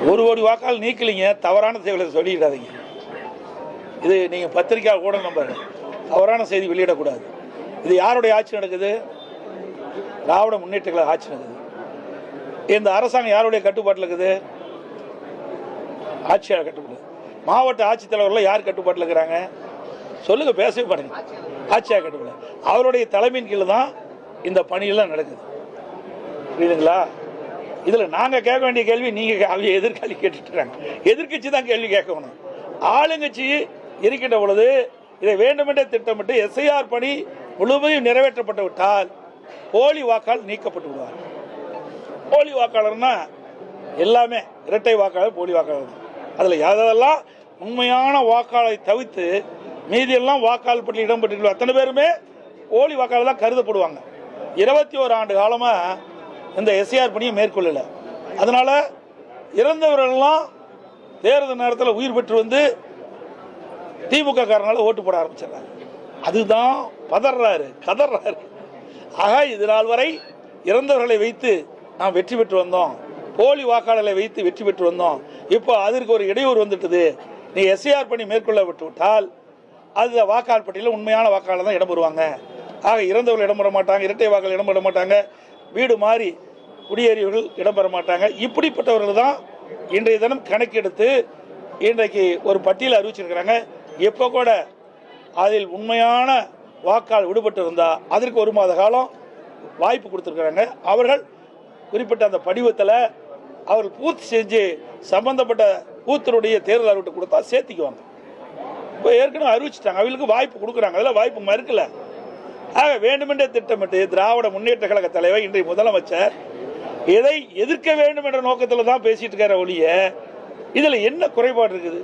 1 கோடி வாக்காளர் நீக்கலிங்க, தவறான செய்திகளை சொல்லிடாதீங்க. இது நீங்கள் பத்திரிக்கை கூட நம்பர் தவறான செய்தி வெளியிடக்கூடாது. இது யாருடைய ஆட்சி நடக்குது? திராவிட முன்னேற்ற கழக ஆட்சி நடக்குது. இந்த அரசாங்கம் யாருடைய கட்டுப்பாட்டில் இருக்குது? ஆட்சியாளர் கட்டுப்பாடு. மாவட்ட ஆட்சித்தலைவர்கள் யார் கட்டுப்பாட்டில் இருக்கிறாங்க? சொல்லுங்க, பேசவே பாருங்க. ஆட்சியாளர் கட்டுப்பாடு. அவருடைய தலைமையின் கீழே தான் இந்த பணியெல்லாம் நடக்குது. புரியுதுங்களா? இதில் நாங்கள் கேட்க வேண்டிய கேள்வி நீங்கள் எதிர்காலி கேட்டுட்டு இருக்காங்க. எதிர்கட்சி தான் கேள்வி கேட்கணும். ஆளுங்கட்சி இருக்கின்ற பொழுது இதை வேண்டுமென்றே திட்டமிட்டு எஸ்ஐஆர் பணி முழுமையும் நிறைவேற்றப்பட்டு விட்டால் போலி வாக்காளர் நீக்கப்பட்டு விடுவார். போலி வாக்காளர்னா எல்லாமே இரட்டை வாக்காளர், போலி வாக்காளர். அதில் யாரெல்லாம் உண்மையான வாக்காளரை தவிர்த்து மீதியெல்லாம் வாக்காளர் பட்டியல் இடம்பெற்று அத்தனை பேருமே போலி வாக்காளர் தான் கருதப்படுவாங்க. 21 ஆண்டு காலமாக இந்த எஸ்ஐஆர் பணியை மேற்கொள்ளல. அதனால இறந்தவர்கள்லாம் தேர்தல் நேரத்தில் உயிர் பெற்று வந்து திமுக காரனால ஓட்டு போட ஆரம்பிச்சிடறாங்க. அதுதான் பதறாரு, கதறாரு. ஆக இது நாள் வரை இறந்தவர்களை வைத்து நாம் வெற்றி பெற்று வந்தோம், போலி வாக்காளர்களை வைத்து வெற்றி பெற்று வந்தோம். இப்போ அதற்கு ஒரு இடையூறு வந்துட்டது. நீ எஸ்ஐஆர் பணி மேற்கொள்ள விட்டு விட்டால் அது வாக்காளர் பட்டியலில் உண்மையான வாக்காளர் தான் இடம்பெறுவாங்க. ஆக இறந்தவர்கள் இடம்பெற மாட்டாங்க, இரட்டை வாக்காளர் இடம்பெற மாட்டாங்க, வீடு மாறி குடியேறியவர்கள் இடம்பெற மாட்டாங்க. இப்படிப்பட்டவர்கள் தான் இன்றைய தினம் கணக்கெடுத்து இன்றைக்கு ஒரு பட்டியல் அறிவிச்சிருக்கிறாங்க. எப்போ கூட அதில் உண்மையான வாக்காளர் விடுபட்டு இருந்தால் அதற்கு 1 மாத காலம் வாய்ப்பு கொடுத்துருக்குறாங்க. அவர்கள் குறிப்பிட்ட அந்த படிவத்தில் அவர்கள் பூர்த்தி செஞ்சு சம்பந்தப்பட்ட பூத்தினுடைய தேர்தல் அறிவிட்டு கொடுத்தா சேர்த்திக்குவாங்க. இப்போ ஏற்கனவே அறிவிச்சிட்டாங்க, அவங்களுக்கு வாய்ப்பு கொடுக்குறாங்க. அதெல்லாம் வாய்ப்பு மறுக்கல. ஆக வேண்டுமென்றே திட்டமிட்டு திராவிட முன்னேற்ற கழக தலைவர் இன்றைய முதலமைச்சர் இதை எதிர்க்க வேண்டும் என்ற நோக்கத்தில் தான் பேசிட்டு இருக்கார ஒழிய இதில் என்ன குறைபாடு இருக்குது?